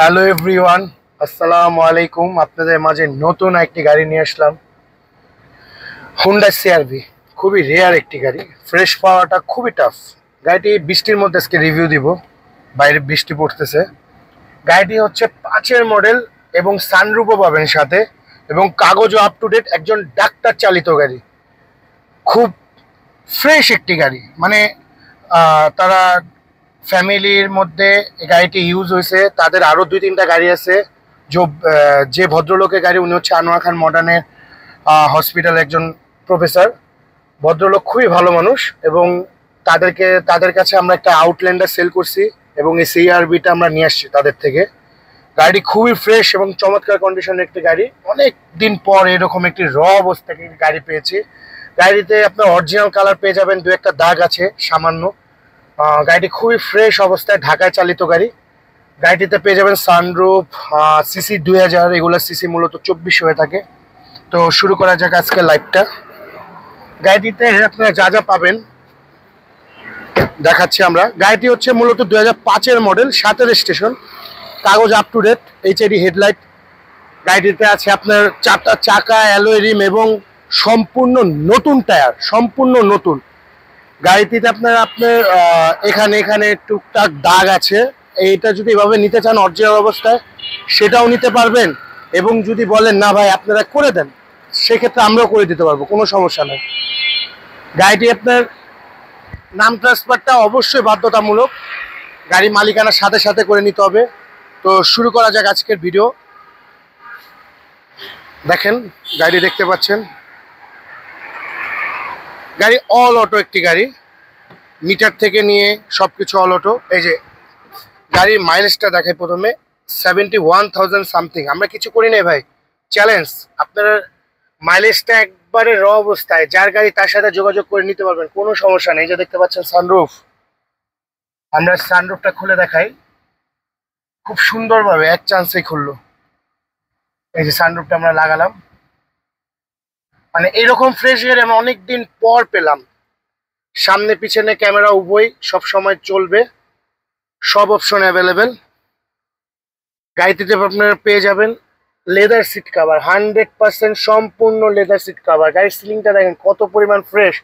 Hello everyone, আসসালামু আলাইকুম। আপনাদের মাঝে নতুন একটি গাড়ি নিয়ে আসলাম, হুন্ডা সিআরভি। খুবই রেয়ার একটি গাড়ি, ফ্রেশ পাওয়াটা খুবই টাফ। গাড়িটি বৃষ্টির মধ্যে আজকে রিভিউ দিব, বাইরে বৃষ্টি পড়তেছে। গাড়িটি হচ্ছে 5-এর মডেল এবং সানরুফও পাবেন সাথে, এবং কাগজও আপ টু ডেট, একজন ডাক্তার চালিত গাড়ি। খুব ফ্রেশ একটি গাড়ি, মানে তারা ফ্যামিলির মধ্যে গাড়িটি ইউজ হয়েছে। তাদের আরও 2-3টা গাড়ি আছে। যে ভদ্রলোকের গাড়ি, উনি হচ্ছে আনোয়ার খান মডার্নের হসপিটালে একজন প্রফেসর। ভদ্রলোক খুবই ভালো মানুষ, এবং তাদের কাছে আমরা একটা আউটল্যান্ডার সেল করছি, এবং এই সিআরবিটা আমরা নিয়ে আসছি তাদের থেকে। গাড়ি খুবই ফ্রেশ এবং চমৎকার কন্ডিশনের একটি গাড়ি। অনেক দিন পর এরকম একটি অবস্থায় গাড়ি পেয়েছি। গাড়িতে আপনার অরিজিনাল কালার পেয়ে যাবেন, 2-একটা দাগ আছে সামান্য। গাড়িটি খুবই ফ্রেশ অবস্থায়, ঢাকায় চালিত গাড়ি। গাড়িটিতে পেয়ে যাবেন সানরুফ, সিসি 2000, এগুলো সিসি মূলত 24 হয়ে থাকে। তো শুরু করা যাক আজকে লাইভটা। গাড়িটিতে আপনারা যা যা পাবেন দেখাচ্ছি আমরা। গাড়িটি হচ্ছে মূলত 2005-এর মডেল, 7-এর স্টেশন, কাগজ up to date, HID headlight. গাড়িটিতে আছে আপনার 4টা চাকা, অ্যালয় রিম এবং সম্পূর্ণ নতুন টায়ার, সম্পূর্ণ নতুন। গাড়িটিতে আপনার এখানে এখানে টুকটাক দাগ আছে। এইটা যদি এভাবে নিতে চান অরিজিনাল অবস্থায়, সেটাও নিতে পারবেন। এবং যদি বলেন না ভাই আপনারা করে দেন, সেক্ষেত্রে আমরাও করে দিতে পারবো, কোনো সমস্যা নেই। গাড়িটি আপনার নাম ট্রান্সফারটা অবশ্যই বাধ্যতামূলক, গাড়ি মালিকানার সাথে সাথে করে নিতে হবে। তো শুরু করা যাক আজকের ভিডিও। দেখেন গাড়ি দেখতে পাচ্ছেন, গাড়ি অল অটো একটি গাড়ি, মিটার থেকে নিয়ে সবকিছু অল অটো। এই যে গাড়ির মাইলেজটা দেখে প্রথমে 71,000 সামথিং। আমরা কিছু করি নাই ভাই, চ্যালেঞ্জ। আপনার মাইলেজটা একবারে অবস্থায়, যার গাড়ি তার সাথে যোগাযোগ করে নিতে পারবেন, কোনো সমস্যা নেই। এই যে দেখতে পাচ্ছেন সানরুফ, আমরা সানরুফটা খুলে দেখাই। খুব সুন্দরভাবে এক চান্সেই খুললো। এই যে সানরুফটা আমরা লাগালাম, মানে এরকম ফ্রেশ গাড়ি আমি অনেকদিন পর পেলাম। সামনে পিছনে ক্যামেরা উভয় সব সময় চলবে, সব অপশন অ্যাভেলেবেল। গাড়িটিতে আপনারা পেয়ে যাবেন লেদার সিট কাভার, 100% সম্পূর্ণ লেদার সিট কাভার। গাড়ির সিলিংটা দেখেন কত পরিমাণ ফ্রেশ।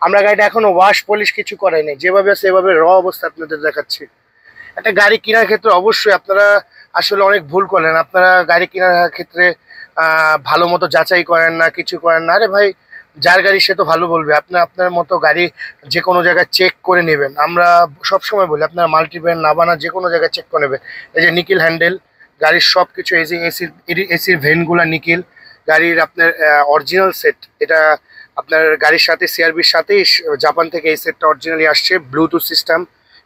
আমরা গাড়িটা এখনো ওয়াশ পলিশ কিছু করাই নাই, যেভাবে আছে এভাবে অবস্থা আপনাদের দেখাচ্ছি। একটা গাড়ি কেনার ক্ষেত্রে অবশ্যই আপনারা আসলে অনেক ভুল করেন। আপনারা গাড়ি কেনার ক্ষেত্রে ভালো মতো যাচাই করেন না, কিছু করেন না। আরে ভাই, যার গাড়ি সে তো ভালো বলবে। আপনার মতো গাড়ি যে কোনো জায়গায় চেক করে নেবেন। আমরা সবসময় বলি আপনারা মাল্টিব্র্যান্ড না বানা, যে কোনো জায়গায় চেক করে নেবেন। এই যে নিকেল হ্যান্ডেল, গাড়ির সব কিছু, এই যে এসির ভেন্টগুলা নিকেল। গাড়ির আপনার অরিজিনাল সেট, এটা আপনার গাড়ির সাথে সিআরবির সাথেই জাপান থেকে এই সেটটা অরিজিনালি আসছে। ব্লুটুথ সিস্টেম,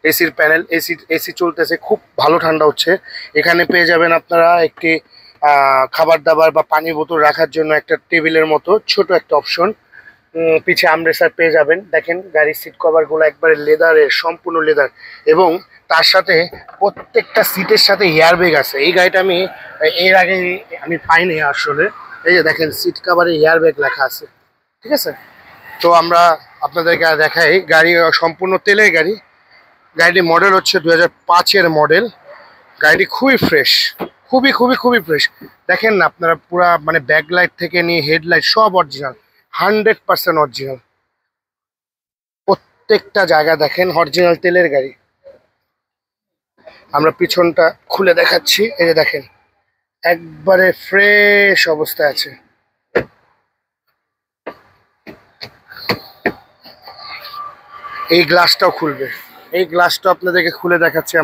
এসির প্যানেল, এসি চলতেছে, খুব ভালো ঠান্ডা হচ্ছে। এখানে পেয়ে যাবেন আপনারা একটি খাবার দাবার বা পানি বোতল রাখার জন্য একটা টেবিলের মতো ছোট একটা অপশন। পিছে আমরেসার পেয়ে যাবেন। দেখেন গাড়ির সিট কভারগুলো একবারে লেদারের, সম্পূর্ণ লেদার, এবং তার সাথে প্রত্যেকটা সিটের সাথে এয়ারব্যাগ আছে। এই গাড়িটা আমি এর আগে পাইনি আসলে। এই যে দেখেন সিট কভারে এয়ারব্যাগ লেখা আছে, ঠিক আছে। তো আমরা আপনাদেরকে দেখাই, গাড়ি সম্পূর্ণ তেলের গাড়ি। গাড়িটির মডেল হচ্ছে 2005-এর মডেল। গাড়িটি খুবই ফ্রেশ, খুবই খুবই খুবই ফ্রেশ। দেখেন না আপনারা, পুরা মানে ব্যাকলাইট থেকে নিয়ে হেডলাইট সব অরিজিনাল, 100% অরিজিনাল। প্রত্যেকটা জায়গা দেখেন অরিজিনাল তেলের গাড়ি। আমরা পিছনটা খুলে দেখাচ্ছি। এই যে দেখেন একবারে ফ্রেশ অবস্থায় আছে। এই গ্লাসটাও খুলবে, এই গ্লাসটা আপনাদেরকে খুলে দেখাচ্ছি।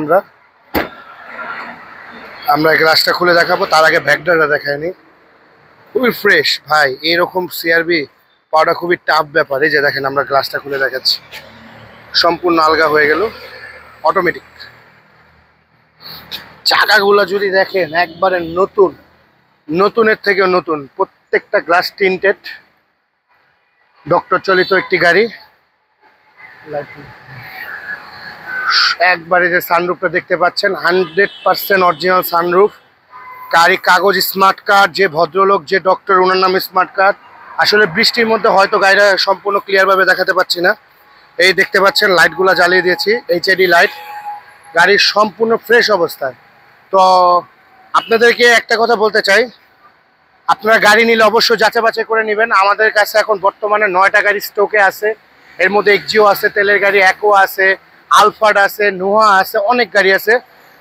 আমরা গ্লাসটা খুলে দেখাবো, তার আগে ব্যাকডাটা দেখায়নি। খুবই ফ্রেশ ভাই, এরকম সিআরবি পাওয়াটা খুবই টাফ ব্যাপার। এই যে দেখেন আমরা গ্লাসটা খুলে দেখাচ্ছি, সম্পূর্ণ আলগা হয়ে গেল, অটোমেটিক। চাকাগুলো যদি দেখেন একবারে নতুন, নতুনের থেকেও নতুন। প্রত্যেকটা গ্লাস টিন্টেড, ডক্টর চালিত একটি গাড়ি। একবারে যে সানরুফটা দেখতে পাচ্ছেন, 100% অরিজিনাল সানরুফ। গাড়ি কাগজ স্মার্ট কার্ড, যে ভদ্রলোক যে ডক্টর, ওনার নামে স্মার্ট কার্ড। আসলে বৃষ্টির মধ্যে হয়তো গাড়িটা সম্পূর্ণ ক্লিয়ারভাবে দেখাতে পাচ্ছি না। এই দেখতে পাচ্ছেন লাইটগুলো জ্বালিয়ে দিয়েছি, এইচআইডি লাইট। গাড়ির সম্পূর্ণ ফ্রেশ অবস্থায়। তো আপনাদেরকে একটা কথা বলতে চাই, আপনারা গাড়ি নিলে অবশ্যই যাচাই বাছাই করে নেবেন। আমাদের কাছে এখন বর্তমানে 9টা গাড়ি স্টকে আছে। এর মধ্যে এক্সিও আছে, তেলের গাড়ি অ্যাকো আছে, আলফার্ড আছে, নোহা আছে, অনেক গাড়ি আছে।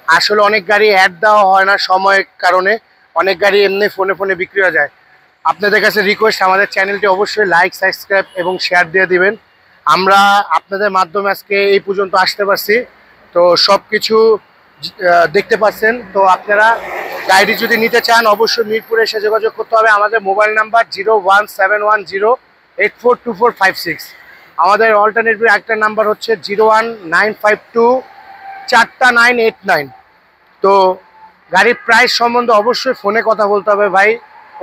আসলে অনেক গাড়ি অ্যাড দেওয়া হয় না সময়ের কারণে, অনেক গাড়ি এমনি ফোনে ফোনে বিক্রি হয়ে যায়। আপনাদের কাছে রিকোয়েস্ট, আমাদের চ্যানেলটি অবশ্যই লাইক, সাবস্ক্রাইব এবং শেয়ার দিয়ে দিবেন। আমরা আপনাদের মাধ্যমে আজকে এই পর্যন্ত আসতে পারছি, তো সব কিছু দেখতে পাচ্ছেন। তো আপনারা গাড়ি যদি নিতে চান অবশ্যই মিরপুরে এসে যোগাযোগ করতে হবে। আমাদের মোবাইল নাম্বার 01710842456। আমাদের অল্টারনেটিভ একটা নাম্বার হচ্ছে 01952 48989। তো গাড়ির প্রাইস সম্বন্ধে অবশ্যই ফোনে কথা বলতে হবে ভাই,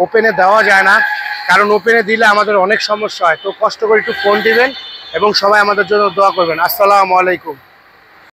ওপেনে দেওয়া যায় না, কারণ ওপেনে দিলে আমাদের অনেক সমস্যা হয়। তো কষ্ট করে একটু ফোন দিবেন এবং সবাই আমাদের জন্য দোয়া করবেন। আসসালামু আলাইকুম।